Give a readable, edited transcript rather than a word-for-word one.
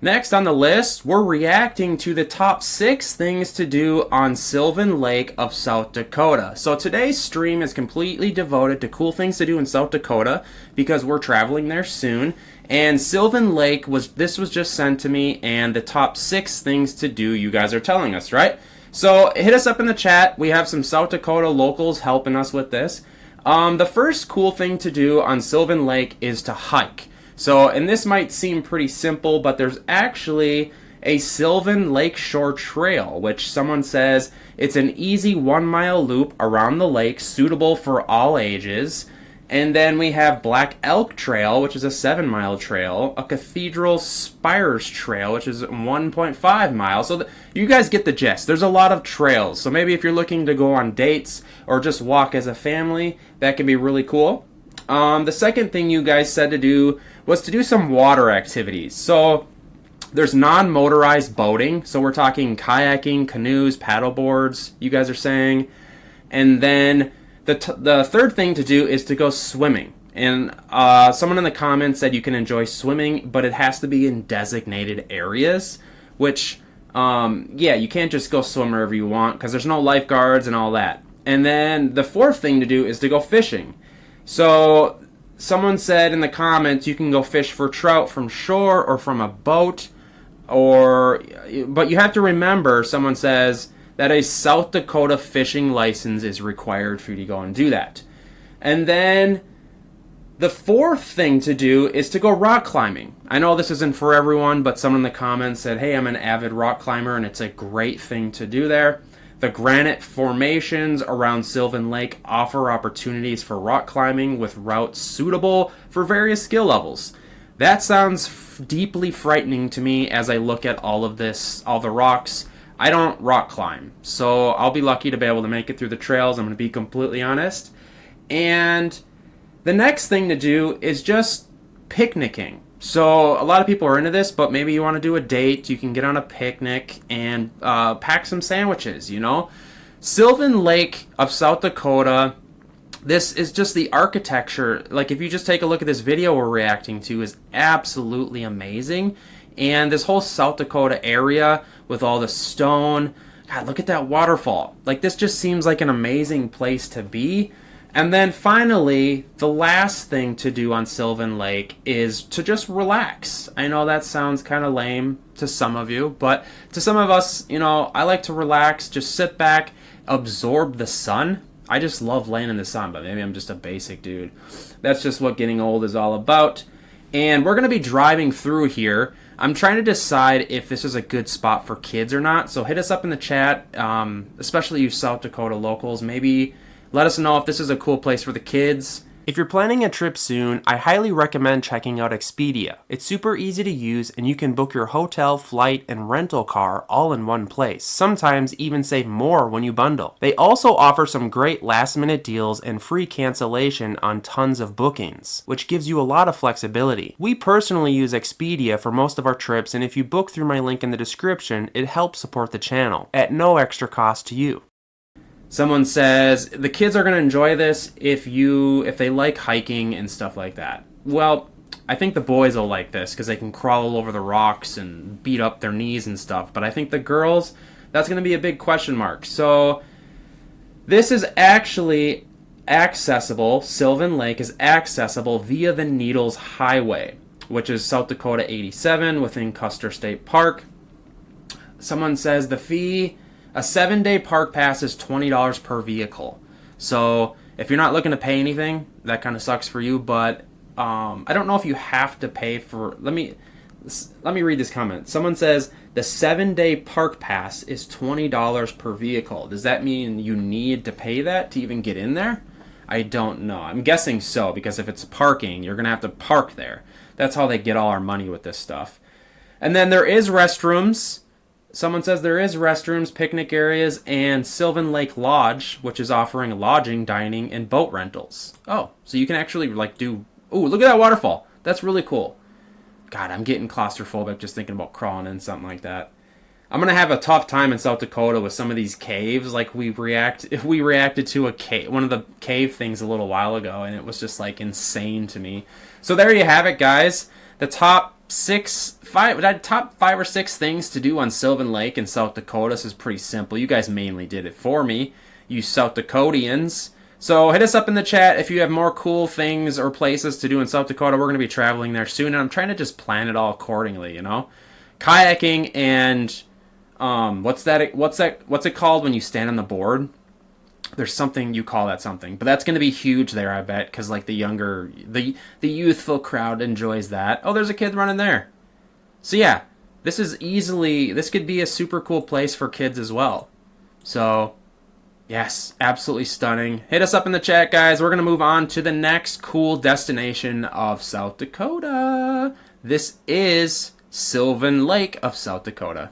Next on the list, we're reacting to the top 6 things to do on Sylvan Lake of South Dakota. So today's stream is completely devoted to cool things to do in South Dakota because we're traveling there soon. And Sylvan Lake was just sent to me, and the top 6 things to do you guys are telling us, right? So hit us up in the chat. We have some South Dakota locals helping us with this. The first cool thing to do on Sylvan Lake is to hike. So, and this might seem pretty simple, but there's actually a Sylvan Lake Shore Trail, which someone says it's an easy 1-mile loop around the lake, suitable for all ages. And then we have Black Elk Trail, which is a 7-mile trail, a Cathedral Spires Trail, which is 1.5 miles. So you guys get the gist. There's a lot of trails. So maybe if you're looking to go on dates or just walk as a family, that can be really cool. The second thing you guys said to do was to do some water activities. So there's non-motorized boating. So we're talking kayaking, canoes, paddle boards, you guys are saying. And then the third thing to do is to go swimming. And someone in the comments said you can enjoy swimming, but it has to be in designated areas, which, yeah, you can't just go swim wherever you want because there's no lifeguards and all that. And then the fourth thing to do is to go fishing. So someone said in the comments you can go fish for trout from shore or from a boat, but you have to remember, someone says, that a South Dakota fishing license is required for you to go and do that. And then the fourth thing to do is to go rock climbing. I know this isn't for everyone, but someone in the comments said, hey, I'm an avid rock climber, and it's a great thing to do there. The granite formations around Sylvan Lake offer opportunities for rock climbing with routes suitable for various skill levels. That sounds deeply frightening to me as I look at all of this, all the rocks. I don't rock climb, so I'll be lucky to be able to make it through the trails. I'm going to be completely honest. And the next thing to do is just picnicking. So a lot of people are into this, but maybe you want to do a date. You can get on a picnic and pack some sandwiches, you know. Sylvan Lake of South Dakota, this is just the architecture. Like, if you just take a look at this video we're reacting to, is absolutely amazing. And this whole South Dakota area with all the stone, God, look at that waterfall. Like, this just seems like an amazing place to be. And then finally, the last thing to do on Sylvan Lake is to just relax. I know that sounds kind of lame to some of you, but to some of us, you know, I like to relax, just sit back, absorb the sun. I just love laying in the sun, but maybe I'm just a basic dude. That's just what getting old is all about. And we're going to be driving through here. I'm trying to decide if this is a good spot for kids or not, so hit us up in the chat, especially you South Dakota locals. Maybe let us know if this is a cool place for the kids. If you're planning a trip soon, I highly recommend checking out Expedia. It's super easy to use, and you can book your hotel, flight, and rental car all in one place. Sometimes even save more when you bundle. They also offer some great last-minute deals and free cancellation on tons of bookings, which gives you a lot of flexibility. We personally use Expedia for most of our trips, and if you book through my link in the description, it helps support the channel at no extra cost to you. Someone says, the kids are going to enjoy this if they like hiking and stuff like that. Well, I think the boys will like this because they can crawl all over the rocks and beat up their knees and stuff. But I think the girls, that's going to be a big question mark. So this is actually accessible. Sylvan Lake is accessible via the Needles Highway, which is South Dakota 87 within Custer State Park. Someone says the fee, a 7-day park pass is $20 per vehicle. So if you're not looking to pay anything, that kind of sucks for you. But I don't know if you have to pay for. Let me read this comment. Someone says the 7-day park pass is $20 per vehicle. Does that mean you need to pay that to even get in there? I don't know. I'm guessing so, because if it's parking, you're gonna have to park there. That's how they get all our money with this stuff. And then there is restrooms. Someone says there is restrooms, picnic areas, and Sylvan Lake Lodge, which is offering lodging, dining, and boat rentals. Oh, so you can actually do... Ooh, look at that waterfall. That's really cool. God, I'm getting claustrophobic just thinking about crawling in something like that. I'm going to have a tough time in South Dakota with some of these caves. Like, we reacted to one of the cave things a little while ago, and it was just, like, insane to me. So there you have it, guys. The top top 5 or 6 things to do on Sylvan Lake in South Dakota. This is pretty simple. You guys mainly did it for me, you South Dakotians. So hit us up in the chat if you have more cool things or places to do in South Dakota. We're going to be traveling there soon, and I'm trying to just plan it all accordingly, you know? Kayaking and what's it called when you stand on the board? There's something you call that something, but that's going to be huge there, I bet, because like the youthful crowd enjoys that. Oh, there's a kid running there. So yeah, this could be a super cool place for kids as well. So yes, absolutely stunning. Hit us up in the chat, guys. We're going to move on to the next cool destination of South Dakota. This is Sylvan Lake of South Dakota.